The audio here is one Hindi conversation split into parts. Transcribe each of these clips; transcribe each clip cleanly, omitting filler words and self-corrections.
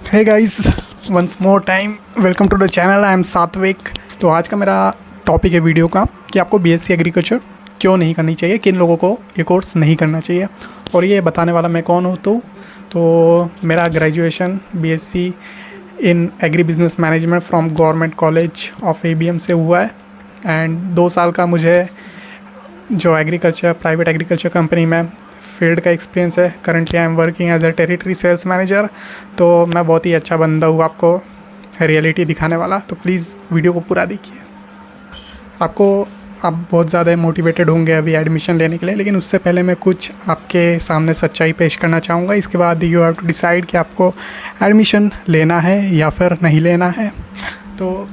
Hey guys, once more time welcome to the channel. I am Satvik. तो आज का मेरा टॉपिक है वीडियो का कि आपको बीएससी एग्रीकल्चर क्यों नहीं करनी चाहिए, किन लोगों को ये कोर्स नहीं करना चाहिए। और ये बताने वाला मैं कौन हूँ। तो मेरा graduation BSc in agri business management from government college of ABM से हुआ है। एंड 2 साल का मुझे जो एग्रीकल्चर प्राइवेट एग्रीकल्चर कंपनी में फील्ड का एक्सपीरियंस है। Currently I am working as a territory sales manager. तो मैं बहुत ही अच्छा बंदा हूँ आपको रियलिटी दिखाने वाला। तो प्लीज़ वीडियो को पूरा देखिए। आप बहुत ज़्यादा मोटिवेटेड होंगे अभी एडमिशन लेने के लिए, लेकिन उससे पहले मैं कुछ आपके सामने सच्चाई पेश करना चाहूँगा। इसके बाद यू हैव टू डिसाइड कि आपको एडमिशन लेना है या फिर नहीं लेना है। तो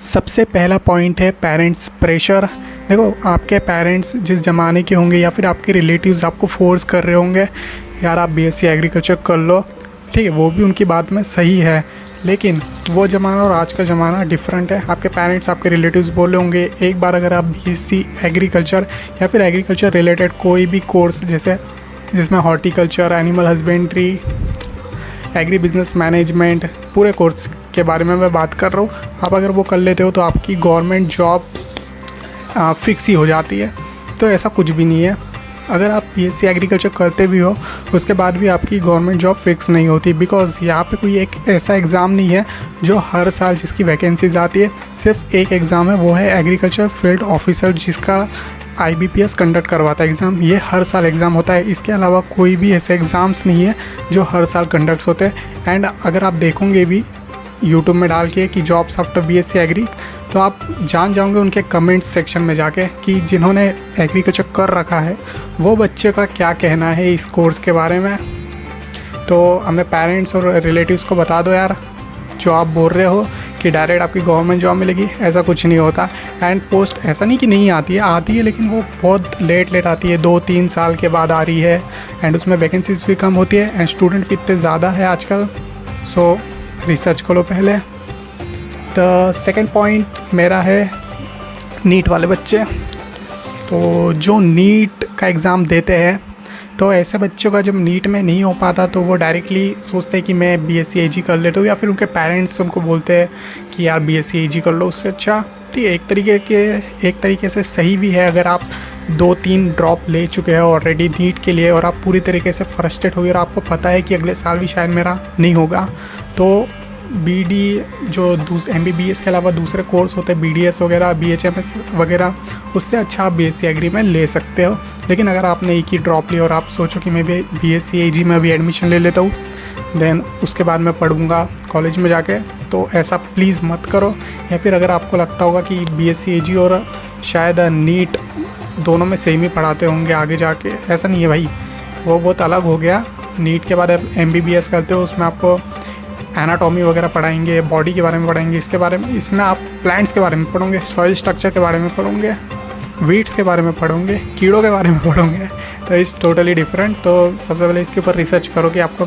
सबसे पहला पॉइंट है पेरेंट्स प्रेशर। देखो, आपके पेरेंट्स जिस ज़माने के होंगे या फिर आपके रिलेटिव्स आपको फोर्स कर रहे होंगे यार आप बीएससी एग्रीकल्चर कर लो, ठीक है, वो भी उनकी बात में सही है। लेकिन वो ज़माना और आज का ज़माना डिफरेंट है। आपके पेरेंट्स आपके रिलेटिव्स बोले होंगे एक बार अगर आप बीएससी एग्रीकल्चर या फिर एग्रीकल्चर रिलेटेड कोई भी कोर्स जैसे जिसमें horticulture, animal husbandry, agree business management, पूरे कोर्स के बारे में मैं बात कर रहा हूँ, आप अगर वो कर लेते हो तो आपकी गवर्नमेंट जॉब फिक्स ही हो जाती है। तो ऐसा कुछ भी नहीं है। अगर आप बीएससी एग्रीकल्चर करते भी हो उसके बाद भी आपकी गवर्नमेंट जॉब फिक्स नहीं होती। बिकॉज़ यहाँ पे कोई एक ऐसा एग्ज़ाम नहीं है जो हर साल जिसकी वैकेंसीज आती है। सिर्फ एक एग्ज़ाम है, वो है एग्रीकल्चर फील्ड ऑफिसर, जिसका IBPS कंडक्ट करवाता है एग्ज़ाम। ये हर साल एग्ज़ाम होता है। इसके अलावा कोई भी ऐसे एग्ज़ाम्स नहीं है जो हर साल कंडक्ट होते हैं। एंड अगर आप देखोगे भी यूट्यूब में डाल के कि जॉब्स आफ्टर बीएससी एग्री, तो आप जान जाओगे उनके कमेंट्स सेक्शन में जाके कि जिन्होंने एग्रीकल्चर कर रखा है वो बच्चे का क्या कहना है इस कोर्स के बारे में। तो अपने पेरेंट्स और रिलेटिव्स को बता दो यार, जो आप बोल रहे हो कि डायरेक्ट आपकी गवर्नमेंट जॉब मिलेगी, ऐसा कुछ नहीं होता। एंड पोस्ट ऐसा नहीं कि नहीं आती है, लेकिन वो बहुत लेट आती है, 2-3 साल के बाद आ रही है। एंड उसमें वैकेंसीज भी कम होती है एंड स्टूडेंट भी इतने ज़्यादा है आजकल। सो रिसर्च करो पहले। तो सेकंड पॉइंट मेरा है नीट वाले बच्चे। तो जो नीट का एग्ज़ाम देते हैं, तो ऐसे बच्चों का जब नीट में नहीं हो पाता तो वो डायरेक्टली सोचते हैं कि मैं बीएससी एजी कर लेता हूँ, या फिर उनके पेरेंट्स उनको बोलते हैं कि यार बीएससी एजी कर लो उससे अच्छा। तो ये एक तरीके से सही भी है। अगर आप 2-3 ड्रॉप ले चुके हो ऑलरेडी नीट के लिए और आप पूरी तरीके से फ्रस्ट्रेट हो गए और आपको पता है कि अगले साल भी शायद मेरा नहीं होगा, तो बीडी जो MBBS के अलावा दूसरे कोर्स होते हैं, BDS वगैरह, BHMS वगैरह, उससे अच्छा आप बीएससी एग्री में ले सकते हो। लेकिन अगर आपने एक ही ड्रॉप लिया और आप सोचो कि मैं भी बीएससी एजी में भी एडमिशन ले लेता हूँ, देन उसके बाद मैं पढ़ूँगा कॉलेज में जाके, तो ऐसा प्लीज़ मत करो। या फिर अगर आपको लगता होगा कि बीएससी एजी और शायद नीट दोनों में सेम ही पढ़ाते होंगे आगे जाके, ऐसा नहीं है भाई, वो बहुत अलग हो गया। नीट के बाद आप MBBS करते हो, उसमें आपको एनाटॉमी वगैरह पढ़ाएंगे, बॉडी के बारे में पढ़ाएंगे, इसमें आप प्लांट्स के बारे में पढ़ोगे, सॉइल स्ट्रक्चर के बारे में पढ़ोगे, वीड्स के बारे में पढ़ोगे, कीड़ों के बारे में पढ़ोगे। तो इट्स टोटली डिफरेंट। तो सबसे पहले इसके ऊपर रिसर्च करो कि आपको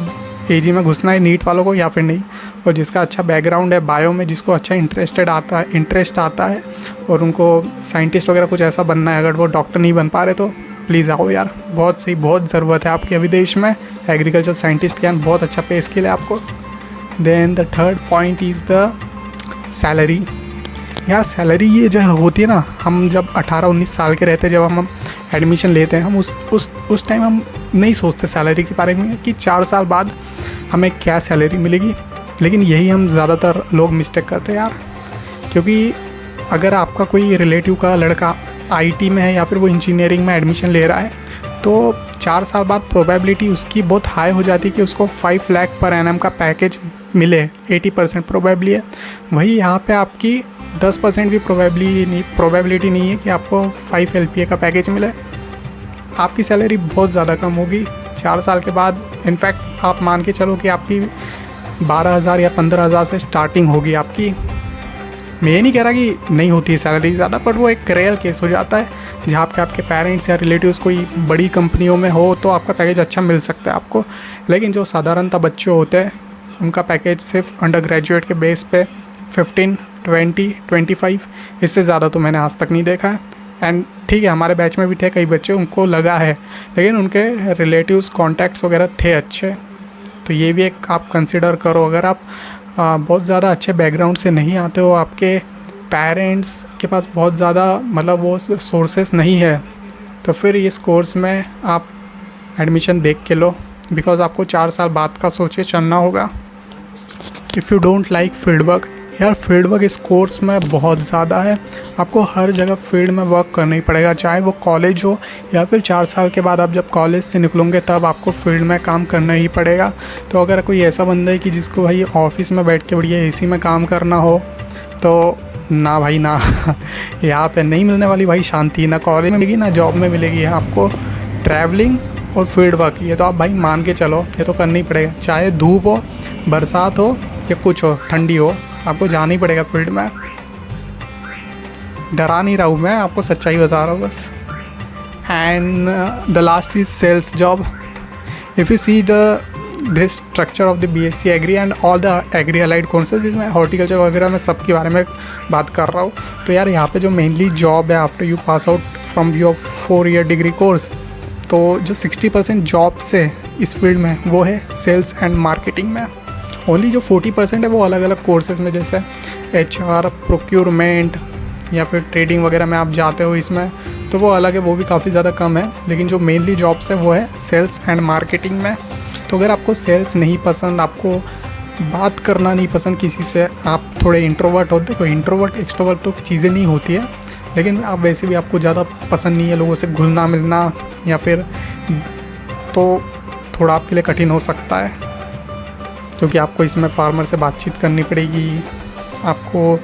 एजी में घुसना है नीट वालों को या फिर नहीं। और जिसका अच्छा बैकग्राउंड है बायो में, जिसको अच्छा इंटरेस्ट आता है और उनको साइंटिस्ट वगैरह कुछ ऐसा बनना है, अगर वो डॉक्टर नहीं बन पा रहे तो प्लीज़ आओ यार, बहुत सही, बहुत ज़रूरत है आपकी अभी देश में। एग्रीकल्चर साइंटिस्ट के बहुत अच्छा पे स्किल है आपको। Then the third point is the salary. यार सैलरी ये जो होती है ना, हम जब 18-19 साल के रहते हैं, जब हम एडमिशन लेते हैं, हम उस टाइम हम नहीं सोचते सैलरी के बारे में कि 4 साल बाद हमें क्या सैलरी मिलेगी। लेकिन यही हम ज़्यादातर लोग मिस्टेक करते हैं यार। क्योंकि अगर आपका कोई रिलेटिव का लड़का IT में है या फिर वो इंजीनियरिंग में एडमिशन ले रहा है, तो 4 साल बाद प्रोबेबिलिटी उसकी बहुत हाई हो जाती है कि उसको 5 लाख पर एनम का पैकेज मिले। 80% प्रोबेबली है। वही यहाँ पे आपकी 10% भी प्रोबेबिलिटी नहीं है कि आपको 5 LPA का पैकेज मिले। आपकी सैलरी बहुत ज़्यादा कम होगी 4 साल के बाद। इनफैक्ट आप मान के चलो कि आपकी 12,000 या 15,000 से स्टार्टिंग होगी आपकी। मैं ये नहीं कह रहा कि नहीं होती है सैलरी ज़्यादा, बट वो एक रेयर केस हो जाता है जहाँ पे आपके पेरेंट्स या रिलेटिव्स कोई बड़ी कंपनियों में हो तो आपका पैकेज अच्छा मिल सकता है आपको। लेकिन जो साधारणतः बच्चे होते हैं उनका पैकेज सिर्फ अंडर ग्रेजुएट के बेस पे 15, 20, 25, इससे ज़्यादा तो मैंने आज तक नहीं देखा है। एंड ठीक है, हमारे बैच में भी थे कई बच्चे, उनको लगा है, लेकिन उनके रिलेटिव्स कॉन्टैक्ट्स वगैरह थे अच्छे, तो ये भी एक आप कंसिडर करो। अगर आप बहुत ज़्यादा अच्छे बैकग्राउंड से नहीं आते हो, आपके पेरेंट्स के पास बहुत ज़्यादा मतलब वो सोर्सेस नहीं है, तो फिर इस कोर्स में आप एडमिशन देख के लो, बिकॉज़ आपको 4 साल बाद का सोच के चलना होगा। If you don't like field work, यार फील्ड वर्क इस कोर्स में बहुत ज़्यादा है। आपको हर जगह फील्ड में वर्क करना ही पड़ेगा, चाहे वो कॉलेज हो या फिर 4 साल के बाद आप जब कॉलेज से निकलोगे तब आपको फील्ड में काम करना ही पड़ेगा। तो अगर कोई ऐसा बंदा है कि जिसको भाई ऑफिस में बैठ के बढ़िया एसी में काम करना हो, तो ना भाई ना यहाँ पे नहीं मिलने वाली भाई शांति, ना कॉलेज में मिलेगी ना जॉब में मिलेगी। आपको ट्रैवलिंग और फील्ड वर्क, ये तो आप भाई मान के चलो, ये तो करना ही पड़ेगा। चाहे धूप हो, बरसात हो या कुछ हो, ठंडी हो, आपको जाना ही पड़ेगा फील्ड में। डरा नहीं रहा हूँ मैं, आपको सच्चाई बता रहा हूँ बस। And the last is sales job. If you see this structure of the BSc agri and all the agri allied courses, इसमें हॉर्टिकल्चर वगैरह मैं सब के बारे में बात कर रहा हूँ। तो यार यहाँ पे जो मेनली जॉब है after you pass out from your 4 year degree course, तो जो 60% जॉब्स है इस फील्ड में वो है सेल्स एंड मार्केटिंग में। ओनली जो 40% है वो अलग अलग कोर्सेज में, जैसे HR, प्रोक्योरमेंट या फिर ट्रेडिंग वगैरह में आप जाते हो, इसमें तो वो अलग है, वो भी काफ़ी ज़्यादा कम है। लेकिन जो मेनली जॉब्स है वो है सेल्स एंड मार्केटिंग में। तो अगर आपको सेल्स नहीं पसंद, आपको बात करना नहीं पसंद किसी से, आप थोड़े इंट्रोवर्ट होते हो, इंट्रोवर्ट एक्सट्रोवर्ट तो चीज़ें नहीं होती है, लेकिन आप वैसे भी आपको ज़्यादा पसंद नहीं है लोगों से घुलना मिलना या फिर, तो थोड़ा आपके लिए कठिन हो सकता है, क्योंकि आपको इसमें फार्मर से बातचीत करनी पड़ेगी, आपको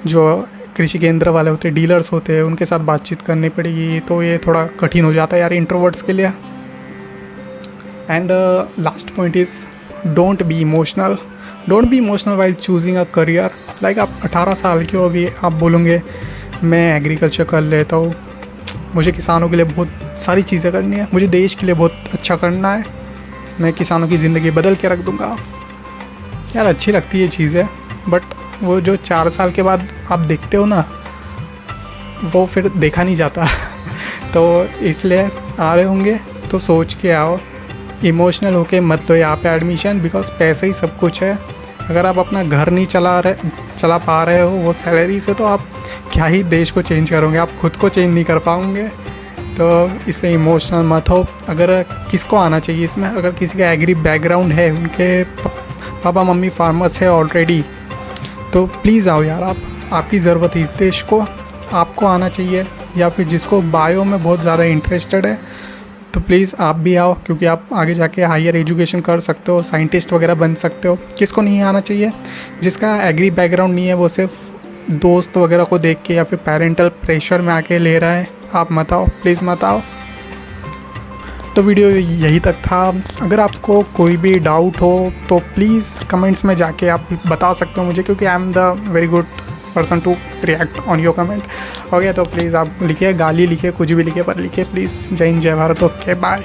जो कृषि केंद्र वाले होते हैं, डीलर्स होते हैं, उनके साथ बातचीत करनी पड़ेगी, तो ये थोड़ा कठिन हो जाता है यार इंट्रोवर्ट्स के लिए। And last point is don't be emotional while choosing a career. Like आप 18 साल के हो अभी, आप बोलोगे मैं एग्रीकल्चर कर लेता हूँ, मुझे किसानों के लिए बहुत सारी चीज़ें करनी है, मुझे देश के लिए बहुत अच्छा करना है, मैं किसानों की ज़िंदगी बदल के रख दूँगा। यार अच्छी लगती है चीज़ें, बट वो जो 4 साल के बाद आप देखते हो ना, वो फिर देखा नहीं जाता तो इसलिए आ रहे होंगे तो सोच के आओ, इमोशनल होके मत लो यहाँ पे एडमिशन, बिकॉज पैसे ही सब कुछ है। अगर आप अपना घर नहीं चला पा रहे हो वो सैलरी से, तो आप क्या ही देश को चेंज करोगे, आप खुद को चेंज नहीं कर पाओगे। तो इसलिए इमोशनल मत हो। अगर किसको आना चाहिए इसमें, अगर किसी का एग्री बैकग्राउंड है, उनके पापा मम्मी फार्मर्स है ऑलरेडी, तो प्लीज़ आओ यार, आपकी ज़रूरत है इस देश को, आपको आना चाहिए। या फिर जिसको बायो में बहुत ज़्यादा इंटरेस्टेड है, तो प्लीज़ आप भी आओ, क्योंकि आप आगे जाके हायर एजुकेशन कर सकते हो, साइंटिस्ट वगैरह बन सकते हो। किसको नहीं आना चाहिए? जिसका एग्री बैकग्राउंड नहीं है, वो सिर्फ दोस्त वगैरह को देख के या फिर पेरेंटल प्रेशर में आके ले रहा है, आप मत आओ, प्लीज़ मत आओ। तो वीडियो यही तक था। अगर आपको कोई भी डाउट हो तो प्लीज़ कमेंट्स में जाके आप बता सकते हो मुझे, क्योंकि I am the very good person to react on your comment. Okay, तो प्लीज़ आप लिखिए, गाली लिखिए, कुछ भी लिखिए, पर लिखिए प्लीज़। जय हिंद, जय भारत। Okay, bye.